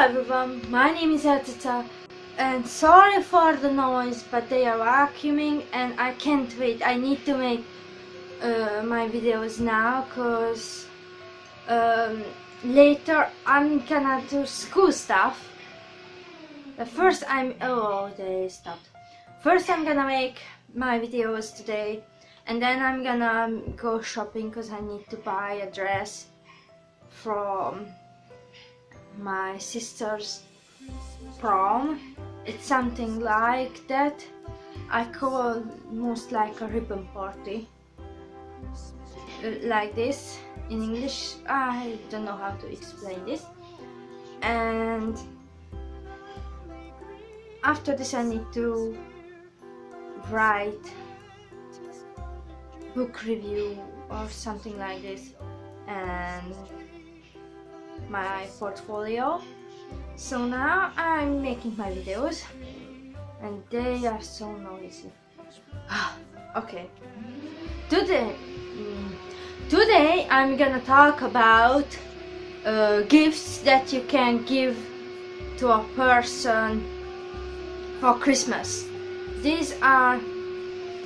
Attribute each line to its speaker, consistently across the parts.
Speaker 1: everyone, my name is AyaCica and sorry for the noise, but they are vacuuming and I can't wait. I need to make my videos now because later I'm gonna do school stuff. First they stopped. First I'm gonna make my videos today and then I'm gonna go shopping because I need to buy a dress from my sister's prom. It's something like that. I call most like a ribbon party, like this in English. I don't know how to explain this. And after this I need to write book review or something like this and my portfolio. So now I'm making my videos and they are so noisy. Okay, today I'm gonna talk about gifts that you can give to a person for Christmas. These are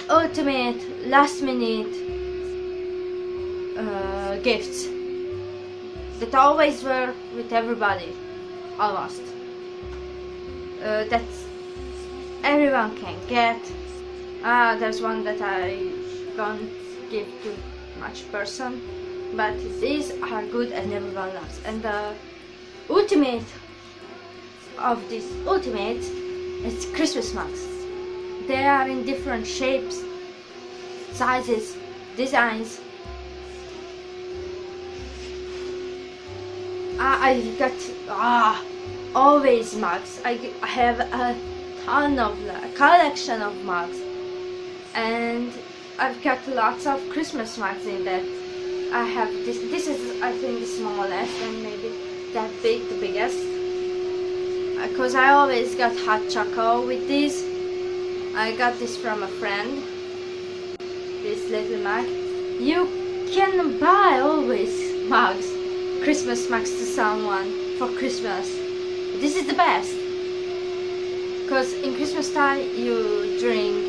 Speaker 1: ultimate last minute gifts that always work with everybody, almost. That everyone can get. There's one that I don't give to much person, but these are good and everyone loves. And the ultimate of these ultimates is Christmas mugs. They are in different shapes, sizes, designs. I've got always mugs. I have a ton of collection of mugs, and I've got lots of Christmas mugs in that. I have this. This is, I think, the smallest, and maybe that big, the biggest. Because I always got hot chocolate with these. I got this from a friend. This little mug. You can buy always mugs. Christmas mugs to someone for Christmas. This is the best, because in Christmas time you drink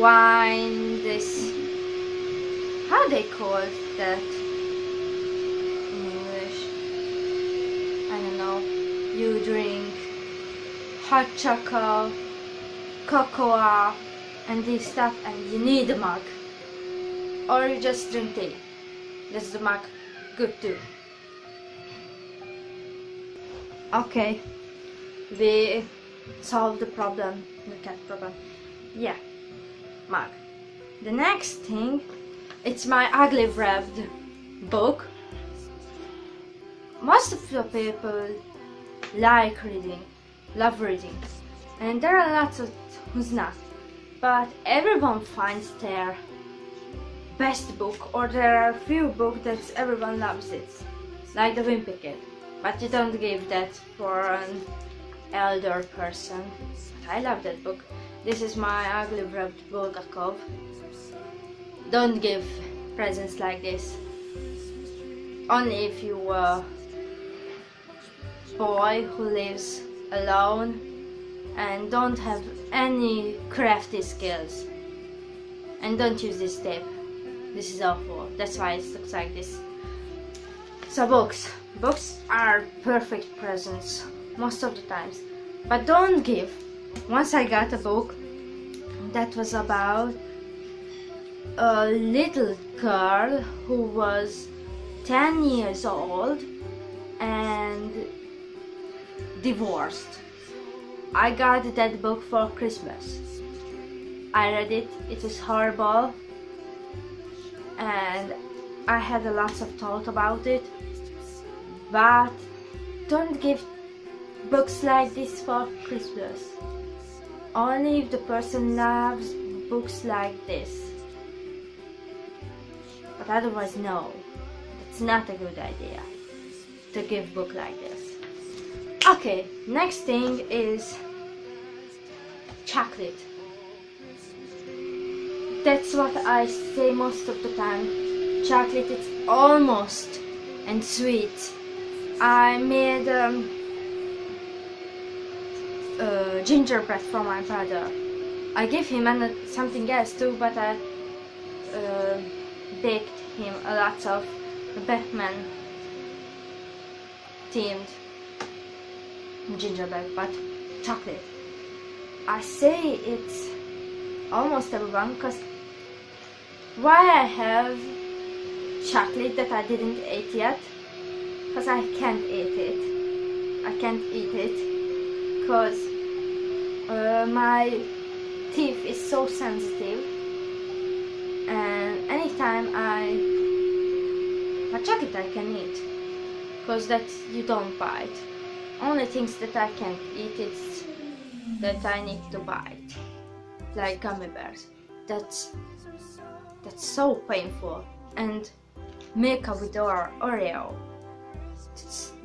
Speaker 1: wine. This, how they call that in English, I don't know. You drink hot chocolate, cocoa and this stuff, and you need a mug, or you just drink tea. That's the mug. Good too. Okay, we solved the problem, the cat problem. Yeah, mug. The next thing, it's my ugly wrapped book. Most of the people like reading, love reading, and there are lots of who's not. But everyone finds their best book, or there are few books that everyone loves it, like the Wimpy Kid, but you don't give that for an elder person. I love that book. This is my ugly wrapped Bulgakov. Don't give presents like this. Only if you are a boy who lives alone and don't have any crafty skills. And don't use this tape. This is awful. That's why it looks like this. So books. Books are perfect presents most of the times. But don't give. Once I got a book that was about a little girl who was 10 years old and divorced. I got that book for Christmas. I read it. It was horrible. And I had a lot of thought about it, but don't give books like this for Christmas. Only if the person loves books like this. But otherwise, no, it's not a good idea to give book like this. Okay, next thing is chocolate. That's what I say most of the time. Chocolate, it's almost and sweet. I made gingerbread for my brother. I gave him something else too, but I baked him a lot of Batman themed gingerbread, but chocolate. I say it's almost everyone, because why I have chocolate that I didn't eat yet? Because I can't eat it. I can't eat it because my teeth is so sensitive, and anytime my chocolate I can eat, because that you don't bite. Only things that I can't eat is that I need to bite, like gummy bears. That's so painful. And Milka with Oreo.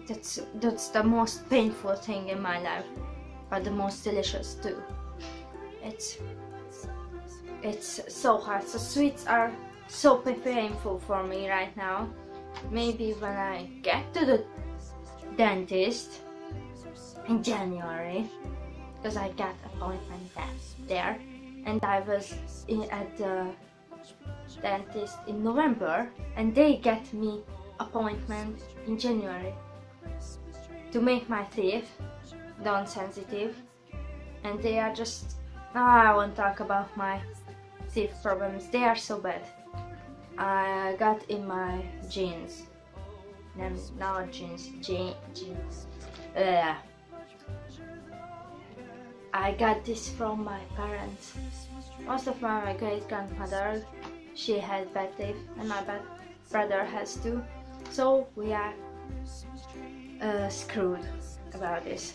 Speaker 1: That's the most painful thing in my life, but the most delicious too. It's so hard. So sweets are so painful for me right now. Maybe when I get to the dentist in January, because I got appointment there, and I was at the dentist in November, and they get me appointment in January to make my teeth non-sensitive, and they are just I won't talk about my teeth problems. They are so bad. I got in my genes. Not genes. Genes. I got this from my parents. Most of my great-grandmother, she had bad teeth, and my brother has too. So we are screwed about this.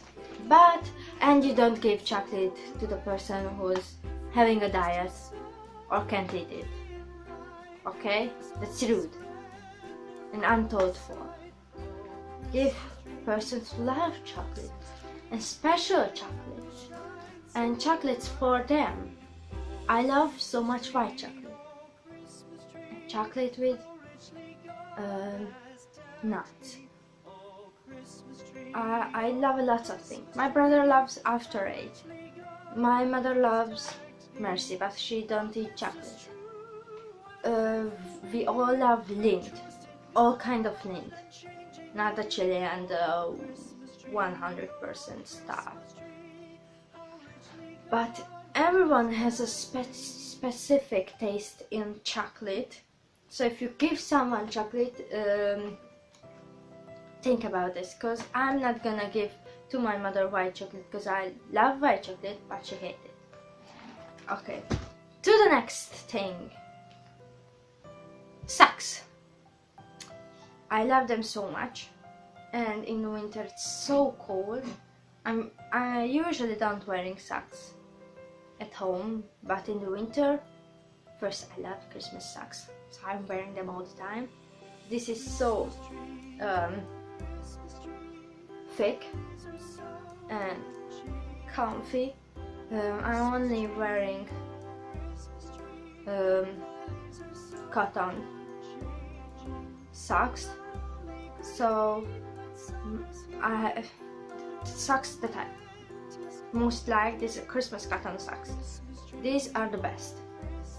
Speaker 1: And you don't give chocolate to the person who's having a diet or can't eat it. Okay? That's rude and untoward for. Give persons who love chocolate and special chocolates and chocolates for them. I love so much white chocolate and chocolate with nuts. I love a lot of things. My brother loves After Eight. My mother loves Mercy, but she don't eat chocolate. We all love Lind, all kind of Lind, not the chili and the 100% stuff. But everyone has a specific taste in chocolate. So if you give someone chocolate, think about this, because I'm not gonna give to my mother white chocolate because I love white chocolate, but she hates it. Okay, to the next thing. Socks. I love them so much, and in the winter it's so cold. I usually don't wearing socks at home, but in the winter, first I love Christmas socks, so I'm wearing them all the time. This is so thick and comfy. I'm only wearing cotton socks, so socks that I most like, these are Christmas cotton socks. These are the best.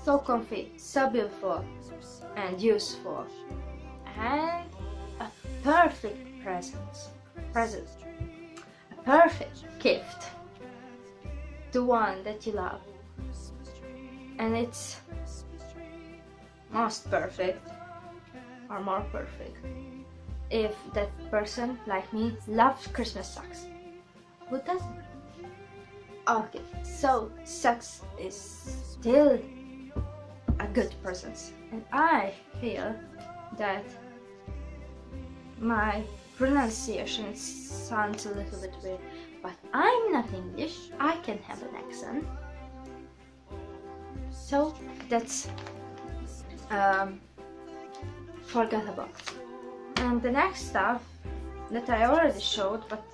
Speaker 1: So comfy, so beautiful and useful, and a perfect present, a perfect gift to one that you love. And it's most perfect or more perfect if that person, like me, loves Christmas socks. Who doesn't? Okay, so socks is still a good present, and I feel that my pronunciation sounds a little bit weird, but I'm not English, I can have an accent. So that's forgot about. And the next stuff that I already showed, but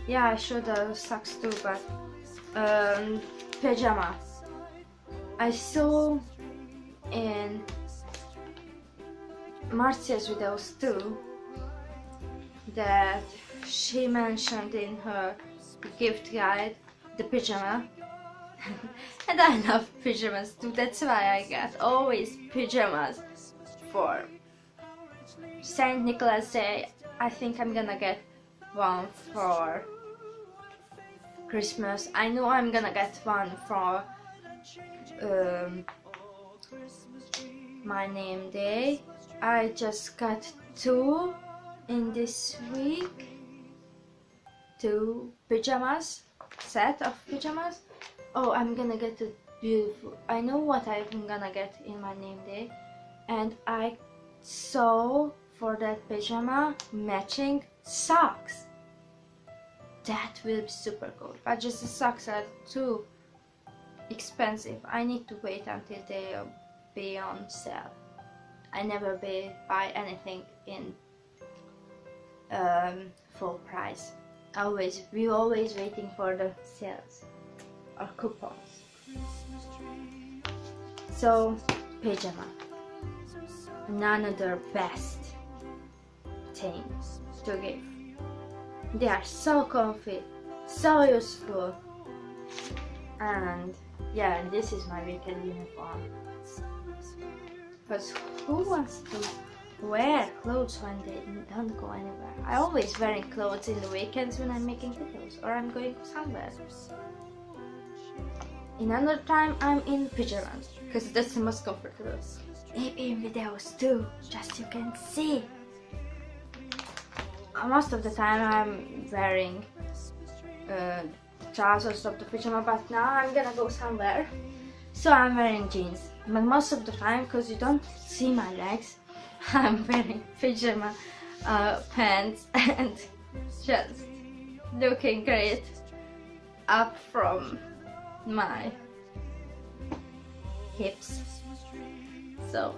Speaker 1: yeah, I showed the socks too, but pajama. I saw in Marcia's videos too that she mentioned in her gift guide the pyjama. And I love pyjamas too, that's why I got always pyjamas for Saint Nicholas Day. I think I'm gonna get one for Christmas. I know I'm gonna get one for my name day. I just got 2 in this week. 2 pyjamas, set of pyjamas. Oh, I'm gonna get a beautiful, I know what I'm gonna get in my name day, and I saw for that pyjama matching socks. That will be super cool, but just the socks are too expensive. I need to wait until they'll be on sale. I never buy anything in full price. We always waiting for the sales or coupons. So pyjama, another best thing to give. They are so comfy, so useful, and yeah, this is my weekend uniform. Because who wants to wear clothes when they don't go anywhere? I always wearing clothes in the weekends when I'm making videos or I'm going somewhere. In another time I'm in pyjamas because that's the most comfortable. Maybe in videos too, just you can see. Most of the time I'm wearing trousers of the pyjama, but now I'm gonna go somewhere, so I'm wearing jeans. But most of the time, because you don't see my legs, I'm wearing pyjama pants and just looking great up from my hips. So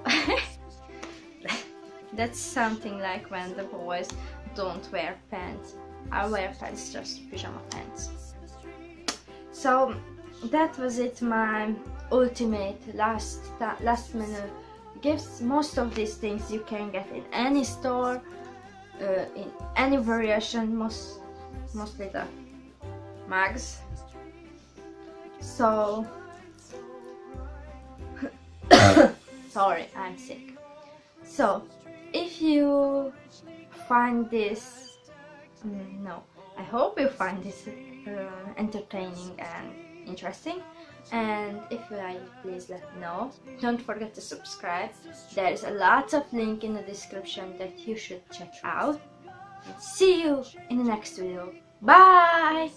Speaker 1: that's something like when the boys don't wear pants. I wear pants, just pyjama pants. So that was it, my ultimate last minute gifts. Most of these things you can get in any store, in any variation, mostly the mugs. So sorry, I'm sick. So if you find this, I hope you find this entertaining and interesting, and if you like, please let me know. Don't forget to subscribe. There is a lot of link in the description that you should check out, and see you in the next video. Bye.